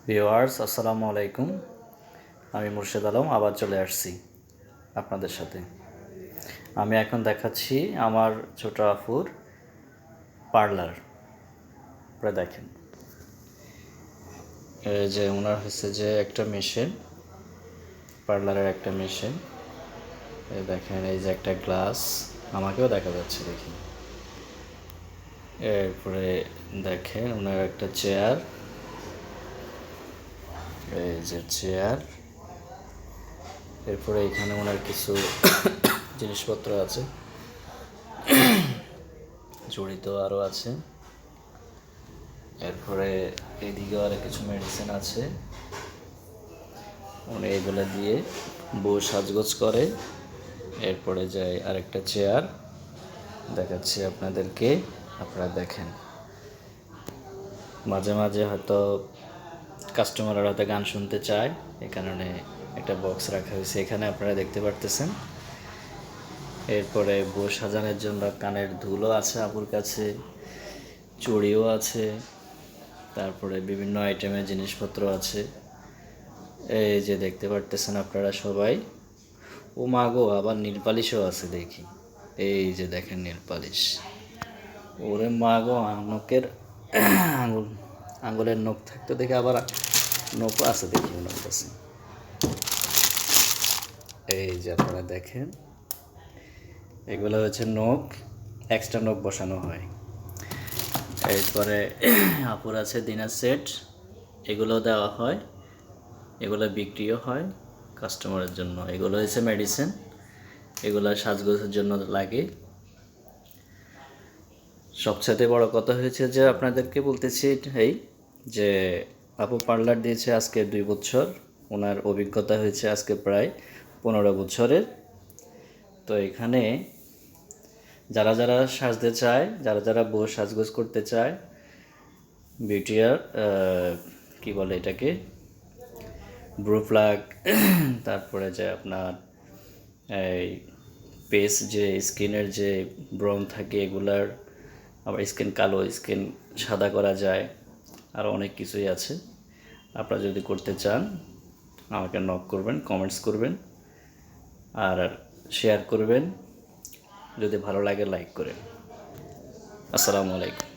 Viewers আসসালামু আলাইকুম। আমি মুর্শেদ আলম আবার চলে আসছি আপনাদের সাথে। আমি এখন দেখাচ্ছি আমার ছোট আপুর পার্লার। পরে দেখেন, এই যে ওনার হচ্ছে যে একটা মেশিন, পার্লারের একটা মেশিন। এই দেখেন, এই যে একটা গ্লাস, আমাকেও দেখা যাচ্ছে দেখি। এরপরে দেখেন ওনার একটা চেয়ার, এই যে চেয়ার। এরপরে এখানে ওনার কিছু জিনিসপত্র আছে, জড়িত আরও আছে। এরপরে এদিকেও আরও কিছু মেডিসিন আছে। উনি এগুলো দিয়ে বউ সাজগোজ করে। এরপরে যায় আরেকটা চেয়ার, দেখাচ্ছি আপনাদেরকে, আপনারা দেখেন। মাঝে মাঝে হয়তো কাস্টমাররা হয়তো গান শুনতে চায়, এই কারণে একটা বক্স রাখা হয়েছে এখানে, আপনারা দেখতে পারতেছেন। এরপরে বউ সাজানোর জন্য কানের দুলও আছে আপুর কাছে, চুড়িও আছে, তারপরে বিভিন্ন আইটেমের জিনিসপত্র আছে। এই যে দেখতে পারতেছেন আপনারা সবাই। ও মাগো, আবার নীল পালিশও আছে দেখি। এই যে দেখেন নীল পালিশ, ওরে মাগো, নখের আঙুলের নখ থাকতে দেখে আবার নখও আছে দেখি ওনার কাছে। এই যে আপনারা দেখেন, এগুলো হচ্ছে নখ, এক্সট্রা নখ বসানো হয়। এরপরে আপুর আছে ডিনার সেট, এগুলো দেওয়া হয়, এগুলো বিক্রিও হয় কাস্টমারের জন্য। এগুলো হচ্ছে মেডিসিন, এগুলো সাজগোজের জন্য লাগে। সবচেয়ে বড় কথা হয়েছে যে আপনাদেরকে বলতেছি এই যে আপু পার্লার দিয়েছে আজকে 2 বছর, ওনার অভিজ্ঞতা হয়েছে আজকে প্রায় 15 বছরের। তো এখানে যারা যারা সাজতে চায়, যারা যারা বউ সাজগোজ করতে চায়, বিউটিয়ার কী বলে এটাকে, ব্রু প্লাগ, তারপরে যে আপনার এই পেস, যে স্কিনের যে ব্রণ থাকে এগুলার, আবার স্কিন কালো, স্কিন সাদা করা যায়, আরও অনেক কিছুই আছে। আপনারা যদি করতে চান আমাকে নক করবেন, কমেন্টস করবেন, আর শেয়ার করবেন, যদি ভালো লাগে লাইক করেন। আসসালামু আলাইকুম।